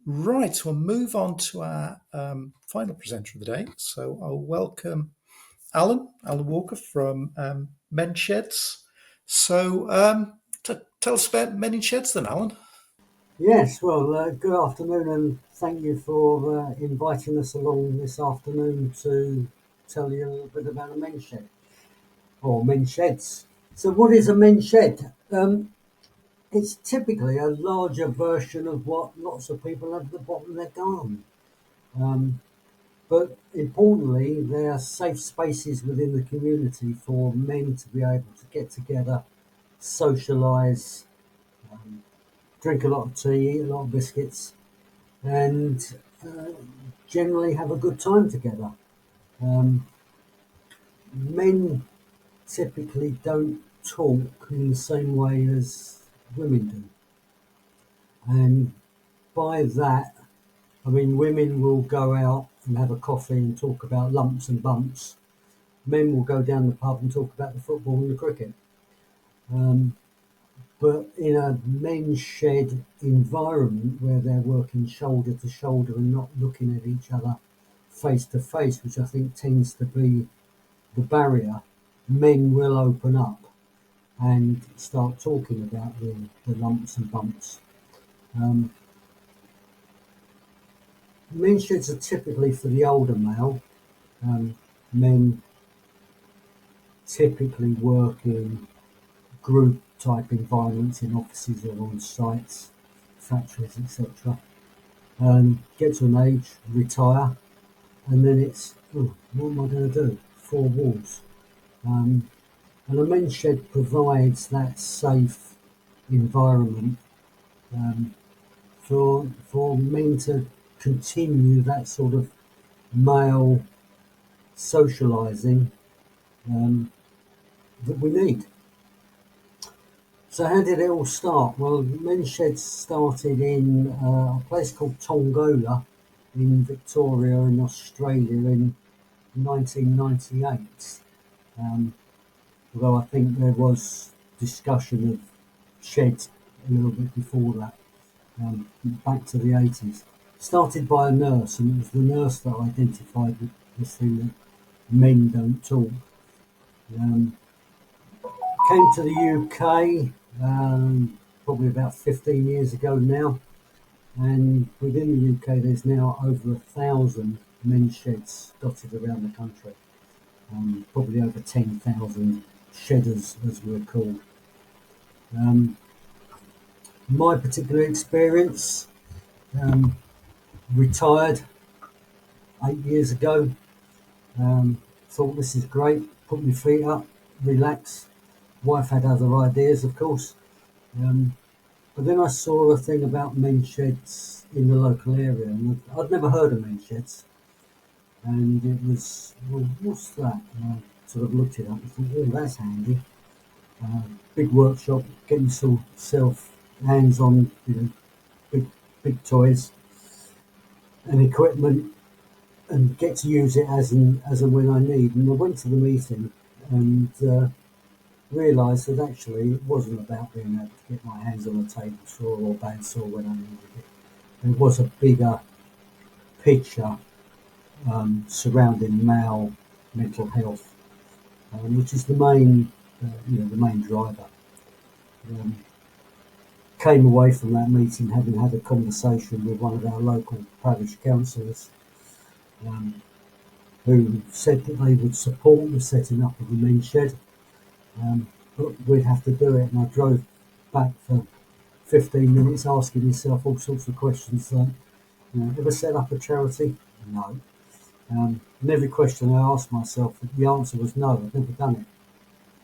Right, we'll move on to our final presenter of the day. So I'll welcome Allan Walker from Men Sheds. So tell us about Men in Sheds then, Allan. Yes, well, good afternoon, and thank you for inviting us along this afternoon to tell you a little bit about a men's shed, or men's sheds. So what is a men's shed? It's typically a larger version of what lots of people have at the bottom of their garden. But importantly, they are safe spaces within the community for men to be able to get together, socialise, drink a lot of tea, eat a lot of biscuits, and generally have a good time together. Men typically don't talk in the same way as women do. And by that, I mean, women will go out and have a coffee and talk about lumps and bumps. Men will go down the pub and talk about the football and the cricket. But in a men's shed environment where they're working shoulder to shoulder and not looking at each other face to face, which I think tends to be the barrier, men will open up and start talking about the lumps and bumps. Men's sheds are typically for the older male. Men typically work in group type environments in offices or on sites, factories, etc. Get to an age, retire, and then it's, what am I going to do? Four walls. And a men's shed provides that safe environment for men to continue that sort of male socialising that we need. So how did it all start? Well, men's sheds started in a place called Tongola in Victoria in Australia in 1998. Although I think there was discussion of sheds a little bit before that, back to the 80s. Started by a nurse, and it was the nurse that identified this thing that men don't talk. Came to the UK probably about 15 years ago now, and within the UK there's now over 1,000 men's sheds dotted around the country. Probably over 10,000 shedders, as we're called. My particular experience, retired 8 years ago, thought this is great, put my feet up, relax. Wife had other ideas, of course. But then I saw a thing about men's sheds in the local area, and I'd never heard of men's sheds. And it was, well, what's that? And I sort of looked it up and thought, oh, that's handy. Big workshop, get yourself hands on, big toys and equipment, and get to use it as and when I need. And I went to the meeting and realised that actually it wasn't about being able to get my hands on a table saw or bandsaw when I needed it. There was a bigger picture surrounding male mental health, which is the main driver. Came away from that meeting having had a conversation with one of our local parish councillors, who said that they would support the setting up of the men's shed, but we'd have to do it. And I drove back for 15 minutes asking myself all sorts of questions like, ever set up a charity? No. And every question I asked myself, the answer was no, I've never done it.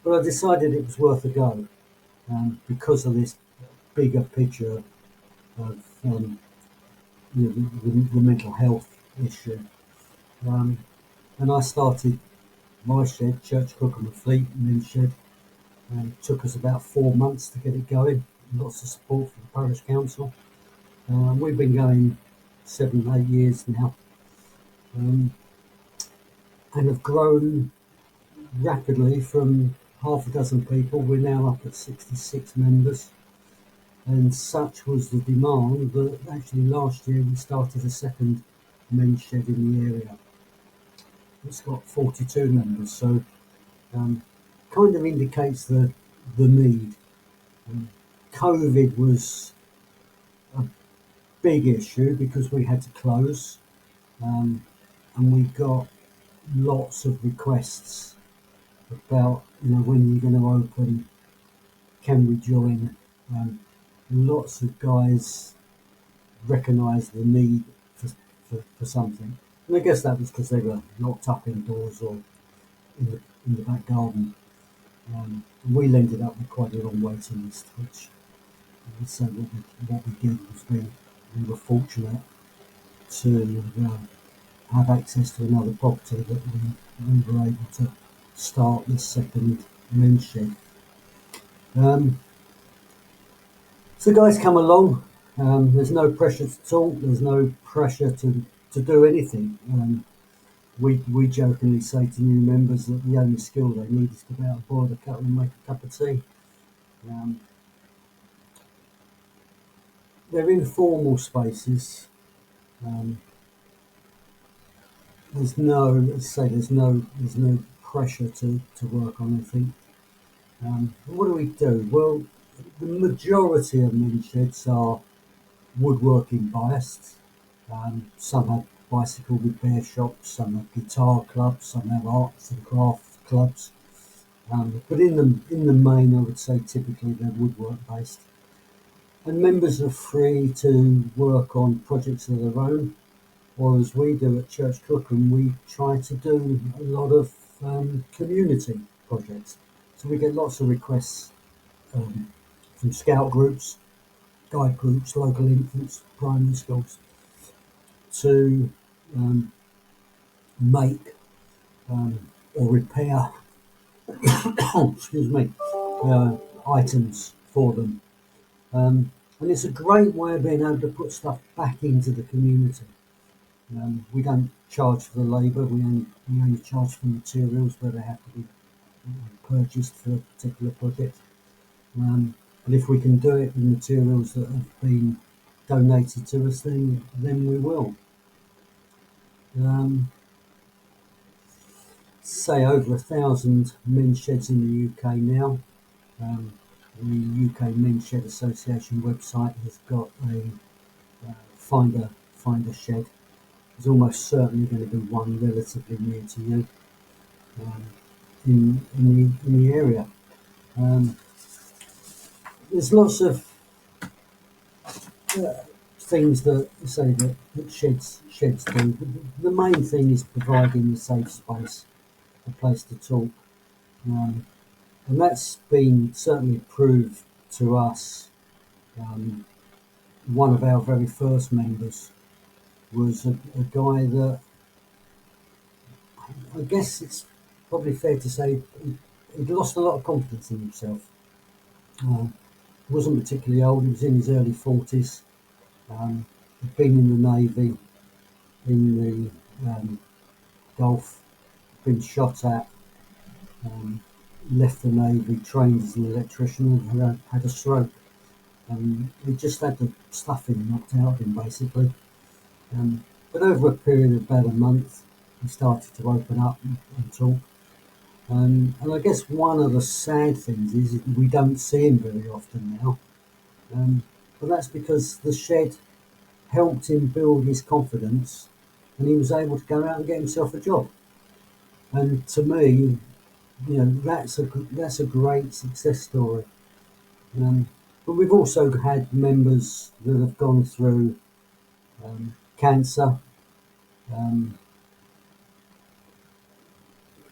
But I decided it was worth a go because of this bigger picture of the mental health issue. And I started my shed, Church Cookham and Fleet, men's shed. It took us about 4 months to get it going. Lots of support from the parish council. We've been going 7-8 years now, and have grown rapidly from half a dozen people. We're now up at 66 members. And such was the demand that actually last year we started a second men's shed in the area. It's got 42 members, so kind of indicates the need. COVID was a big issue because we had to close, and we got lots of requests about, when you're going to open, can we join? Lots of guys recognised the need for something. And I guess that was because they were locked up indoors or in the back garden. And we ended up with quite a long waiting list, which so what we did was we were fortunate to have access to another property that we were able to start this second men's shed. So guys, come along. There's no pressure to talk. There's no pressure to do anything. We jokingly say to new members that the only skill they need is to go out and boil the kettle and make a cup of tea. They're informal spaces. There's no pressure to work on anything. What do? Well, the majority of men's sheds are woodworking biased. Some have bicycle repair shops, some have guitar clubs, some have arts and crafts clubs. But in the main, I would say typically they're woodwork based. And members are free to work on projects of their own, or as we do at Church Crookham, we try to do a lot of community projects. So we get lots of requests from scout groups, guide groups, local infants, primary schools, to make or repair excuse me, items for them. And it's a great way of being able to put stuff back into the community. We don't charge for the labour, we only charge for materials where they have to be purchased for a particular project. But if we can do it with materials that have been donated to us, then we will. Say over 1,000 men's sheds in the UK now. The UK Men's Shed Association website has got a find a shed. There's almost certainly going to be one relatively near to you in the area. There's lots of things that sheds do. The main thing is providing a safe space, a place to talk, and that's been certainly proved to us. One of our very first members was a guy that, I guess it's probably fair to say, he'd lost a lot of confidence in himself. He wasn't particularly old, he was in his early 40s. He'd been in the Navy, in the Gulf, been shot at, left the Navy, trained as an electrician, and had a stroke. He just had the stuffing knocked out of him, basically. But over a period of about a month, he started to open up and talk. And I guess one of the sad things is we don't see him very often now. But that's because the shed helped him build his confidence, and he was able to go out and get himself a job. And to me, that's a great success story. But we've also had members that have gone through cancer.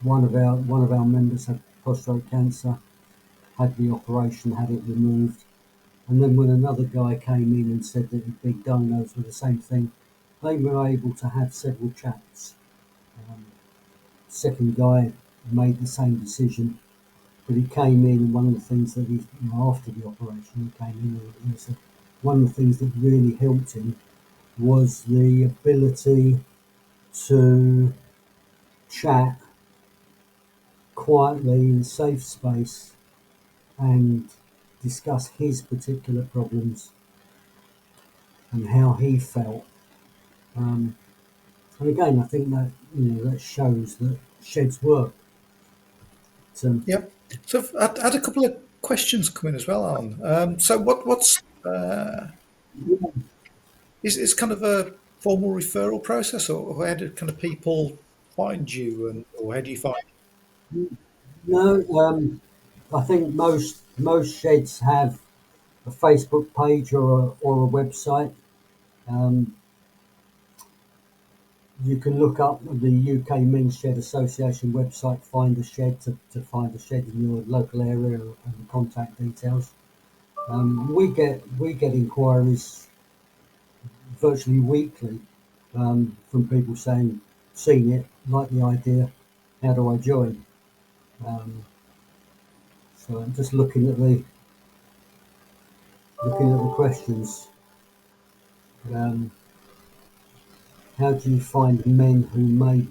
One of our members had prostate cancer, had the operation, had it removed, and then when another guy came in and said that he'd been diagnosed with the same thing, they were able to have several chats. Second guy made the same decision, but he came in, and one of the things that after the operation, he came in and said one of the things that really helped him was the ability to chat quietly in a safe space and discuss his particular problems and how he felt. Um, and again, I think that that shows that sheds work. So, Yep. So I had a couple of questions come in as well, Alan. So what's is kind of a formal referral process, or how do kind of people find you, and or how do you find? no, I think most sheds have a Facebook page or a website. Um, you can look up the UK Men's Shed Association website, find a shed to find a shed in your local area and contact details. We get inquiries virtually weekly from people saying, "Seen it, like the idea. How do I join?" Um, so I'm just looking at the questions. Um, how do you find men who may?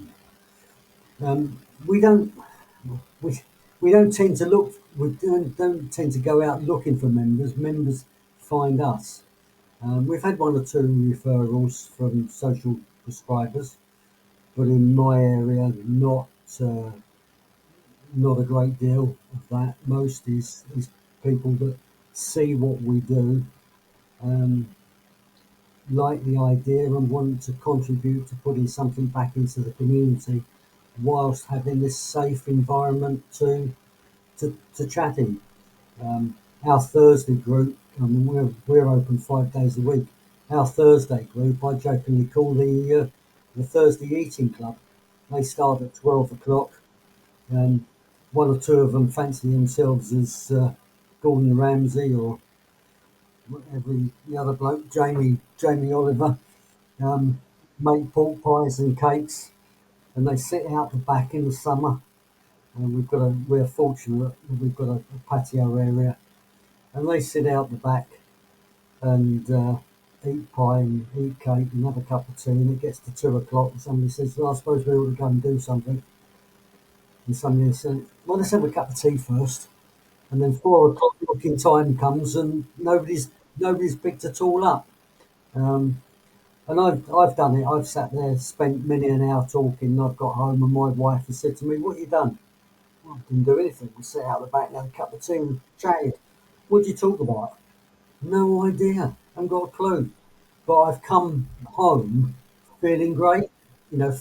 Um, we don't we, we don't tend to look. We don't tend to go out looking for members. Members find us. We've had one or two referrals from social prescribers, but in my area, not a great deal of that. Most is people that see what we do, um, like the idea, and want to contribute to putting something back into the community, whilst having this safe environment to chat in. Our Thursday group, I mean, we're open 5 days a week. Our Thursday group, I jokingly call the Thursday Eating Club. They start at 12 o'clock. Um, one or two of them fancy themselves as Gordon Ramsay or whatever the other bloke, Jamie Oliver, um, make pork pies and cakes, and they sit out the back in the summer. And we're fortunate that we've got a patio area, and they sit out the back and eat pie and eat cake and have a cup of tea. And it gets to 2 o'clock, and somebody says, "Well, I suppose we ought to go and do something." And somebody says, "Well, let's have a cup of tea first." And then 4 o'clock booking time comes, and nobody's picked it all up. Um, and I've done it. I've sat there, spent many an hour talking. And I've got home, and my wife has said to me, "What have you done?" "Well, I didn't do anything. We sat out the back and had a cup of tea and chatted." "What did you talk about?" "No idea. Haven't got a clue." But I've come home feeling great.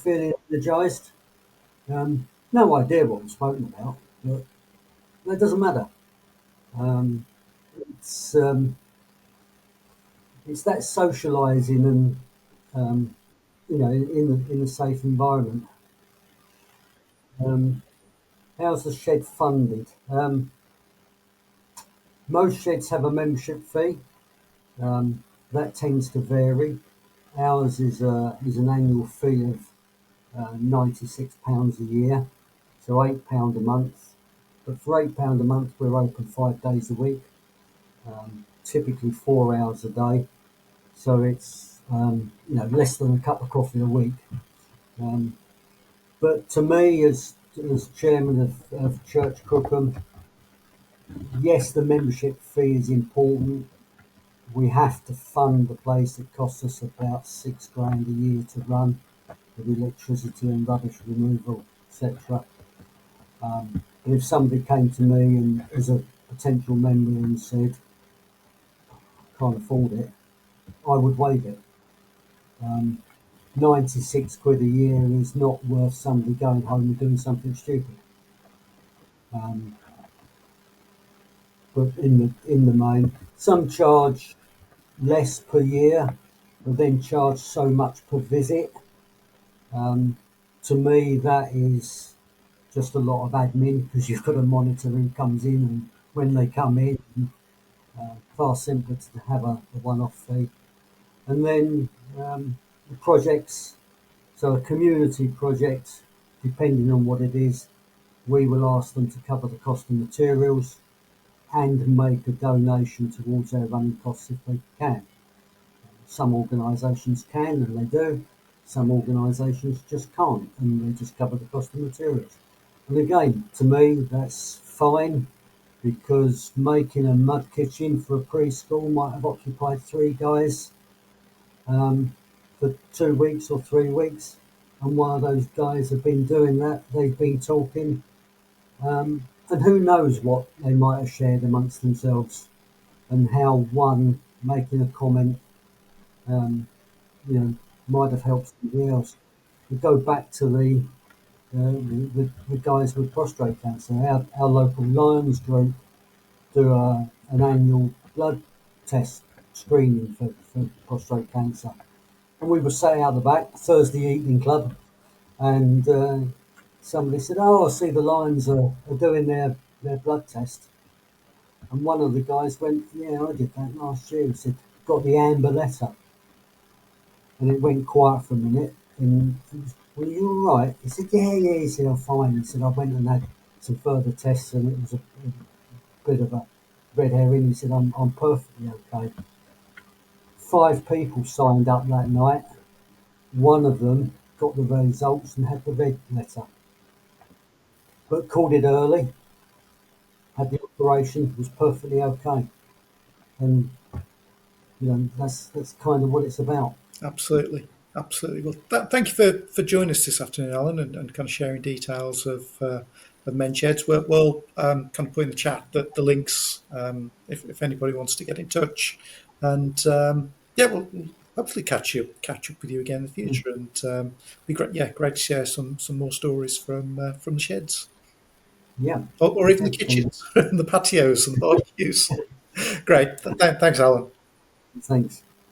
Feeling energised. No idea what we've spoken about, but that doesn't matter. Um, it's um, it's that socialising and in a safe environment. Um, how's the shed funded? Most sheds have a membership fee. Um, that tends to vary. Ours is an annual fee of £96 a year, so £8 a month. But for £8 a month, we're open 5 days a week, typically 4 hours a day. So it's less than a cup of coffee a week. Um, but to me, as chairman of Church Crookham, yes, the membership fee is important. We have to fund the place. It costs us about 6 grand a year to run, with electricity and rubbish removal, etc. But if somebody came to me and as a potential member and said, "Can't afford it," I would waive it. Um, 96 quid a year is not worth somebody going home and doing something stupid. Um, but in the main, some charge less per year, but then charge so much per visit. Um, to me, that is just a lot of admin because you've got to monitor who comes in and when they come in. Far simpler to have a one-off fee. And then the projects, so a community project, depending on what it is, we will ask them to cover the cost of materials and make a donation towards their running costs if they can. Some organisations can and they do. Some organisations just can't and they just cover the cost of materials. And again, to me, that's fine because making a mud kitchen for a preschool might have occupied three guys um, for 2 weeks or 3 weeks. And while those guys have been doing that, they've been talking. And who knows what they might have shared amongst themselves and how one making a comment, um, might have helped somebody else. We go back to the guys with prostate cancer. Our local Lions group do an annual blood test screening for prostate cancer. And we were sat out the back, Thursday evening club, and somebody said, "Oh, I see the Lions are doing their blood test." And one of the guys went, "Yeah, I did that last year." He said, "Got the amber letter." And it went quiet for a minute. And he was, "Well, are you all right?" He said, "Yeah, yeah." He said, "I'm fine." He said, "I went and had some further tests and it was a bit of a red herring." He said, I'm perfectly okay." 5 people signed up that night. One of them got the results and had the red letter, but called it early, had the operation, was perfectly okay. And, that's kind of what it's about. Absolutely, absolutely. Well, thank you for joining us this afternoon, Alan, and kind of sharing details of Men Sheds. We'll kind of put in the chat the links if anybody wants to get in touch, and yeah, we'll hopefully catch up with you again in the Mm. future, and be great. Yeah, great to share some more stories from the sheds, Yeah, or even the excellent. kitchens, and the patios and the barbecues. Great, thanks, Alan. Thanks.